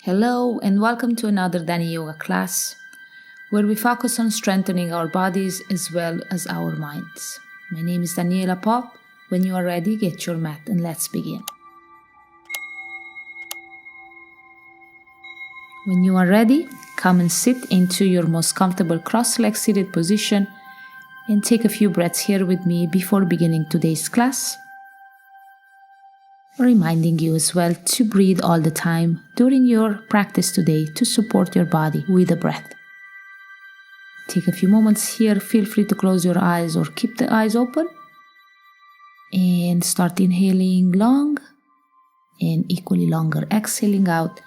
Hello and welcome to another Dany Yoga class where we focus on strengthening our bodies as well as our minds. My name is Daniela Pop. When you are ready, get your mat and let's begin. When you are ready, come and sit into your most comfortable cross-legged seated position and take a few breaths here with me before beginning today's class. Reminding you as well to breathe all the time during your practice today to support your body with a breath. Take a few moments here, feel free to close your eyes or keep the eyes open and start inhaling long and equally longer exhaling out.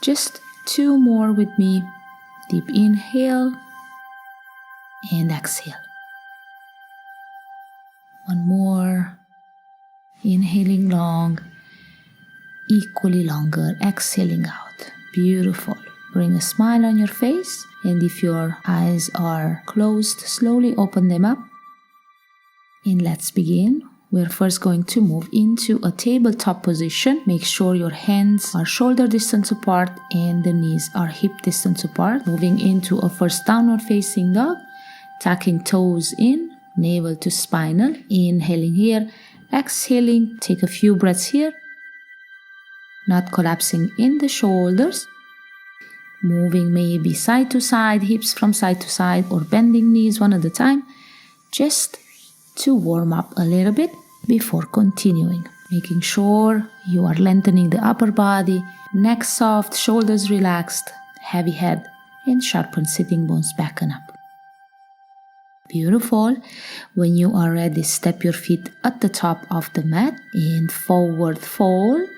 Just two more with me. Deep inhale and exhale. One more. Inhaling long, equally longer, exhaling out. Beautiful. Bring a smile on your face, and if your eyes are closed, slowly open them up. And let's begin. We're first going to move into a tabletop position. Make sure your hands are shoulder distance apart and the knees are hip distance apart. Moving into a first downward facing dog, tucking toes in, navel to spinal. Inhaling here. Exhaling, take a few breaths here, not collapsing in the shoulders, moving maybe side to side, hips from side to side, or bending knees one at a time, just to warm up a little bit before continuing. Making sure you are lengthening the upper body, neck soft, shoulders relaxed, heavy head, and sharpen sitting bones back and up. Beautiful. When you are ready, step your feet at the top of the mat and forward fold.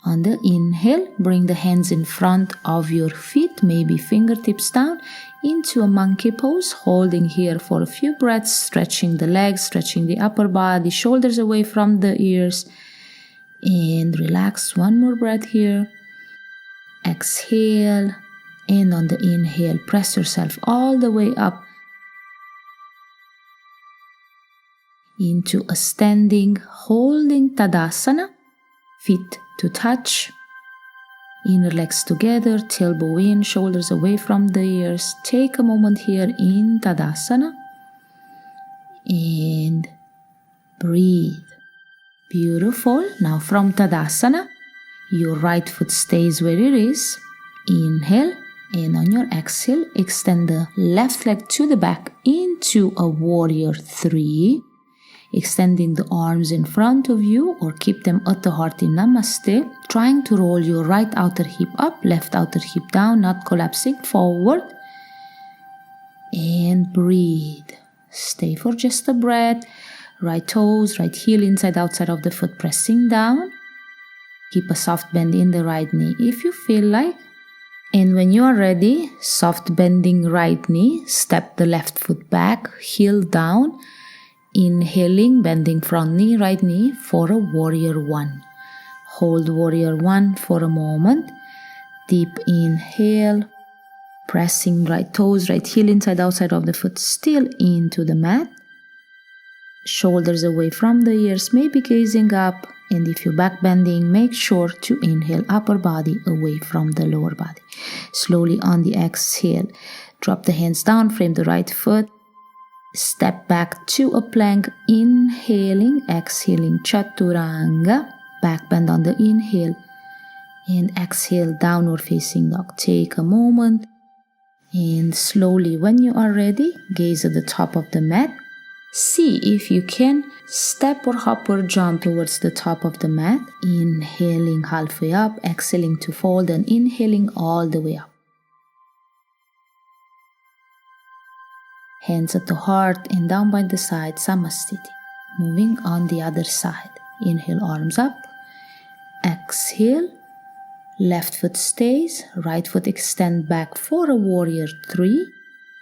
On the inhale, bring the hands in front of your feet, maybe fingertips down, into a monkey pose, holding here for a few breaths, stretching the legs, stretching the upper body, shoulders away from the ears. And relax, one more breath here. Exhale, and on the inhale, press yourself all the way up into a standing, holding Tadasana, feet to touch, inner legs together, tailbone in, shoulders away from the ears. Take a moment here in Tadasana and breathe. Beautiful. Now from Tadasana, your right foot stays where it is. Inhale, and on your exhale, extend the left leg to the back into a warrior 3. Extending the arms in front of you or keep them at the heart in Namaste. Trying to roll your right outer hip up, left outer hip down, not collapsing forward. And breathe. Stay for just a breath. Right toes, right heel inside outside of the foot pressing down. Keep a soft bend in the right knee if you feel like. And when you are ready, soft bending right knee, step the left foot back, heel down. Inhaling, bending front knee, right knee for a warrior 1. Hold warrior 1 for a moment. Deep inhale. Pressing right toes, right heel inside outside of the foot still into the mat. Shoulders away from the ears, maybe gazing up, and if you're back bending, make sure to inhale upper body away from the lower body. Slowly on the exhale, drop the hands down, frame the right foot, step back to a plank, inhaling, exhaling, Chaturanga, back bend on the inhale, and exhale, downward facing dog. Take a moment, and slowly when you are ready, gaze at the top of the mat. See if you can step or hop or jump towards the top of the mat. Inhaling halfway up, exhaling to fold, and inhaling all the way up. Hands at the heart and down by the side, Samastiti. Moving on the other side. Inhale, arms up. Exhale. Left foot stays. Right foot extend back for a warrior 3.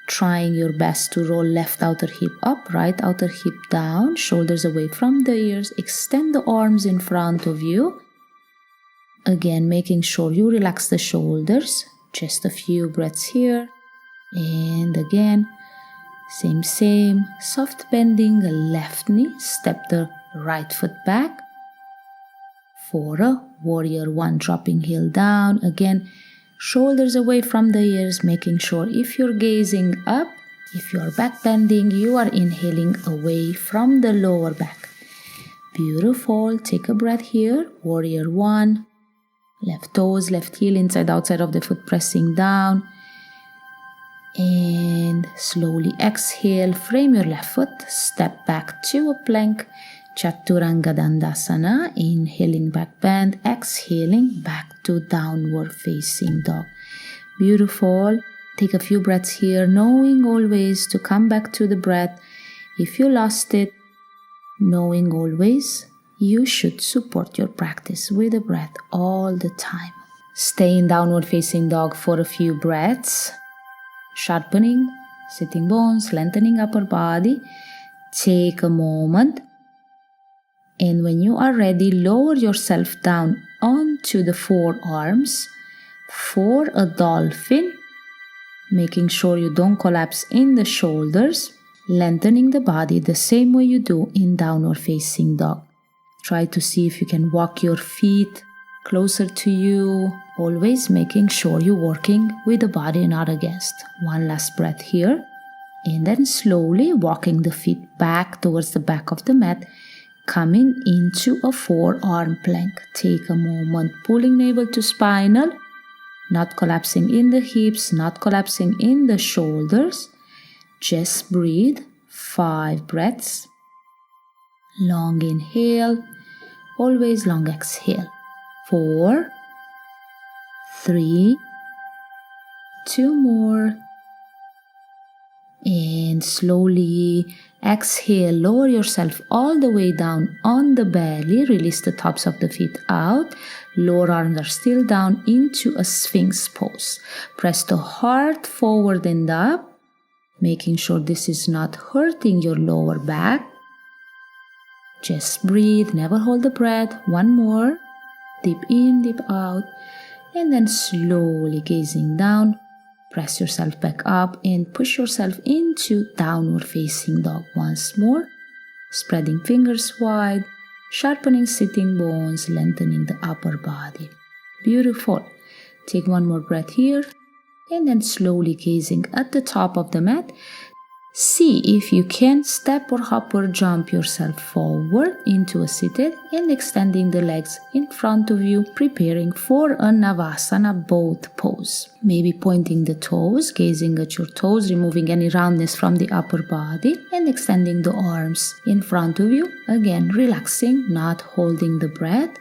Trying your best to roll left outer hip up, right outer hip down, shoulders away from the ears. Extend the arms in front of you. Again, making sure you relax the shoulders. Just a few breaths here. And again, Same, soft bending the left knee, step the right foot back. For a warrior one, dropping heel down. Again, shoulders away from the ears, making sure if you're gazing up, if you're back bending, you are inhaling away from the lower back. Beautiful. Take a breath here. Warrior one. Left toes, left heel inside outside of the foot, pressing down. And slowly exhale, frame your left foot, step back to a plank, Chaturanga Dandasana, inhaling back bend, exhaling back to downward facing dog. Beautiful. Take a few breaths here, knowing always to come back to the breath. If you lost it, knowing always you should support your practice with the breath all the time. Stay in downward facing dog for a few breaths. Sharpening sitting bones, lengthening upper body. Take a moment, and when you are ready, lower yourself down onto the forearms for a dolphin, making sure you don't collapse in the shoulders, lengthening the body the same way you do in downward facing dog. Try to see if you can walk your feet closer to you, always making sure you're working with the body, not against. One last breath here, and then slowly walking the feet back towards the back of the mat, coming into a forearm plank. Take a moment, pulling navel to spinal, not collapsing in the hips, not collapsing in the shoulders. Just breathe. 5 breaths. Long inhale, always long exhale. 4, 3, 2 more, and slowly exhale, lower yourself all the way down on the belly, release the tops of the feet out, lower arms are still down into a Sphinx Pose. Press the heart forward and up, making sure this is not hurting your lower back. Just breathe, never hold the breath. 1 more. Deep in, deep out, and then slowly gazing down, press yourself back up and push yourself into downward facing dog once more, spreading fingers wide, sharpening sitting bones, lengthening the upper body. Beautiful. Take 1 more breath here, and then slowly gazing at the top of the mat, see if you can step or hop or jump yourself forward into a seated and extending the legs in front of you, preparing for a Navasana boat pose. Maybe pointing the toes, gazing at your toes, removing any roundness from the upper body, and extending the arms in front of you. Again, relaxing, not holding the breath.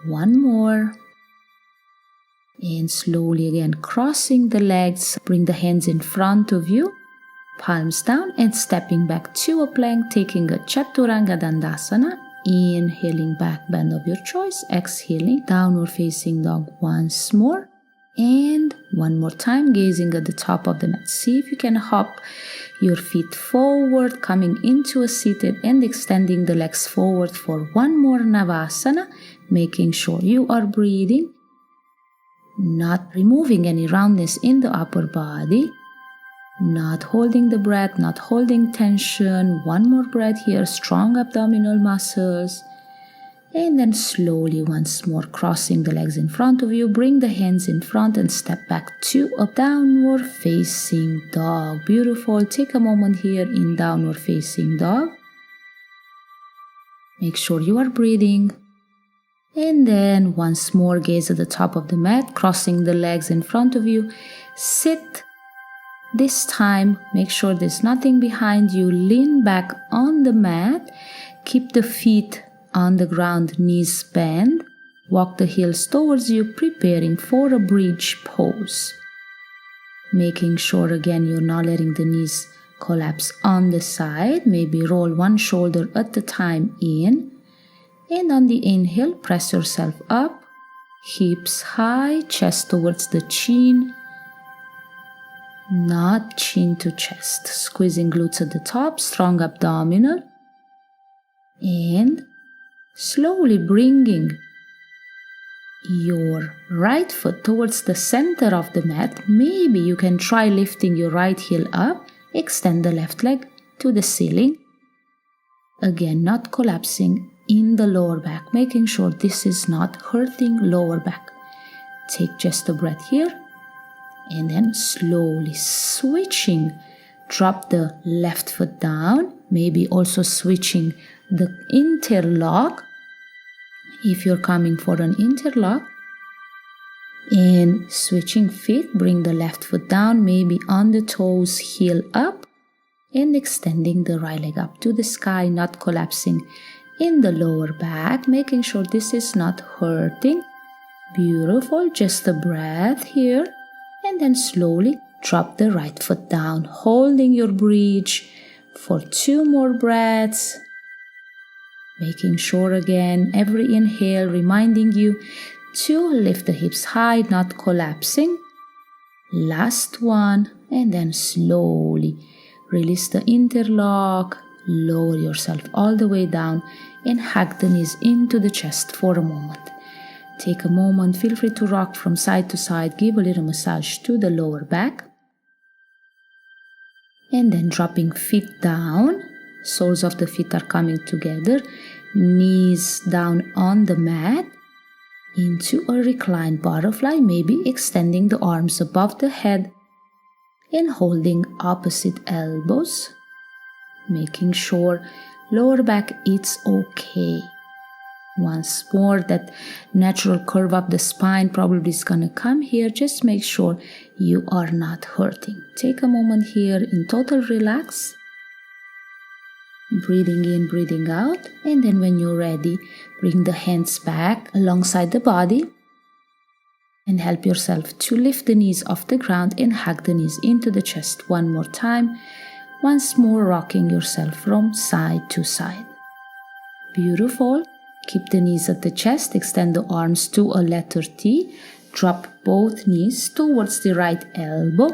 1 more. And slowly again crossing the legs, bring the hands in front of you, palms down, and stepping back to a plank, taking a Chaturanga Dandasana, inhaling back bend of your choice, exhaling downward facing dog once more, and 1 more time gazing at the top of the mat. See if you can hop your feet forward, coming into a seated and extending the legs forward for 1 more Navasana, making sure you are breathing, not removing any roundness in the upper body, not holding the breath, not holding tension. 1 more breath here, strong abdominal muscles. And then slowly once more crossing the legs in front of you, bring the hands in front and step back to a downward facing dog. Beautiful. Take a moment here in downward facing dog. Make sure you are breathing. And then once more gaze at the top of the mat, crossing the legs in front of you. Sit. This time, make sure there's nothing behind you. Lean back on the mat. Keep the feet on the ground, knees bent. Walk the heels towards you, preparing for a bridge pose. Making sure again you're not letting the knees collapse on the side. Maybe roll 1 shoulder at a time in. And on the inhale, press yourself up. Hips high, chest towards the chin. Not chin to chest. Squeezing glutes at the top, strong abdominal. And slowly bringing your right foot towards the center of the mat. Maybe you can try lifting your right heel up, extend the left leg to the ceiling. Again, not collapsing in the lower back, making sure this is not hurting lower back. Take just a breath here, and then slowly switching. Drop the left foot down, maybe also switching the interlock if you're coming for an interlock. And switching feet, bring the left foot down, maybe on the toes, heel up, and extending the right leg up to the sky, not collapsing in the lower back, making sure this is not hurting. Beautiful, just a breath here, and then slowly drop the right foot down, holding your bridge for 2 more breaths. Making sure again, every inhale reminding you to lift the hips high, not collapsing. Last one, and then slowly release the interlock, lower yourself all the way down, and hug the knees into the chest for a moment. Take a moment, feel free to rock from side to side, give a little massage to the lower back. And then dropping feet down, soles of the feet are coming together, knees down on the mat, into a reclined butterfly, maybe extending the arms above the head and holding opposite elbows, making sure lower back it's okay. Once more, that natural curve up the spine probably is gonna come here. Just make sure you are not hurting. Take a moment here in total relax. Breathing in, breathing out. And then when you're ready, bring the hands back alongside the body. And help yourself to lift the knees off the ground and hug the knees into the chest one more time. Once more, rocking yourself from side to side. Beautiful. Keep the knees at the chest, extend the arms to a letter T, drop both knees towards the right elbow,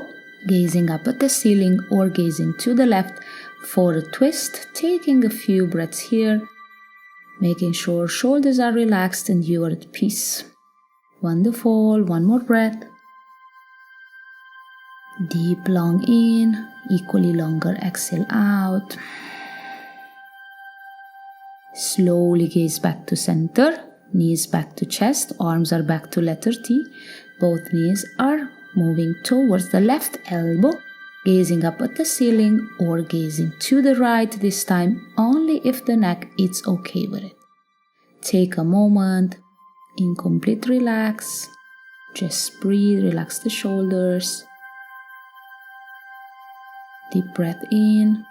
gazing up at the ceiling or gazing to the left for a twist, taking a few breaths here, making sure shoulders are relaxed and you are at peace. Wonderful, one more breath. Deep, long in, equally longer exhale out. Slowly gaze back to center, knees back to chest, arms are back to letter T. Both knees are moving towards the left elbow, gazing up at the ceiling or gazing to the right, this time only if the neck is okay with it. Take a moment in complete relax. Just breathe, relax the shoulders. Deep breath in.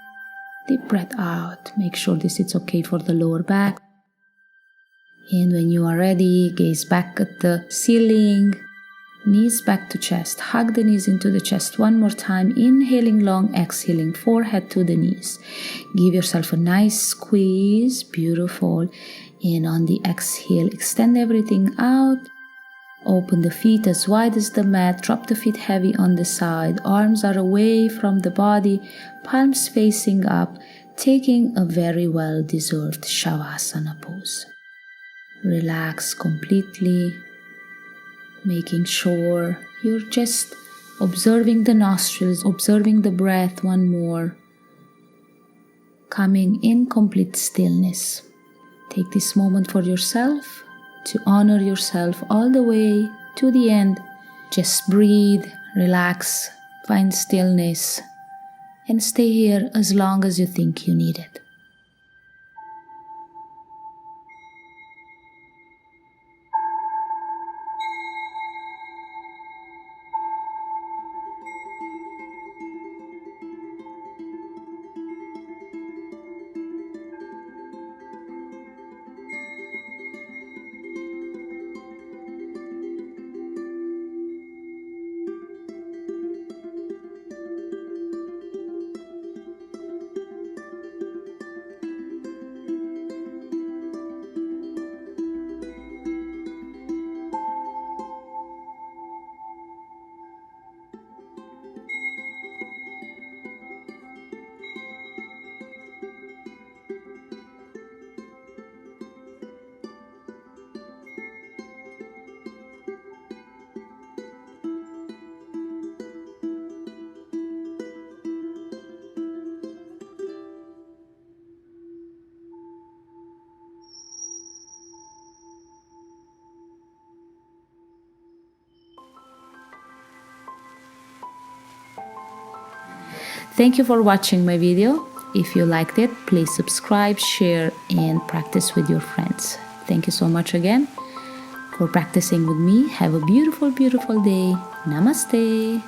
Deep breath out. Make sure this is okay for the lower back. And when you are ready, gaze back at the ceiling. Knees back to chest. Hug the knees into the chest one more time. Inhaling long, exhaling forehead to the knees. Give yourself a nice squeeze. Beautiful. And on the exhale, extend everything out. Open the feet as wide as the mat. Drop the feet heavy on the side. Arms are away from the body. Palms facing up. Taking a very well-deserved Shavasana pose. Relax completely. Making sure you're just observing the nostrils, observing the breath one more. Coming in complete stillness. Take this moment for yourself, to honor yourself all the way to the end. Just breathe, relax, find stillness, and stay here as long as you think you need it. Thank you for watching my video. If you liked it, please subscribe, share, and practice with your friends. Thank you so much again for practicing with me. Have a beautiful, beautiful day. Namaste.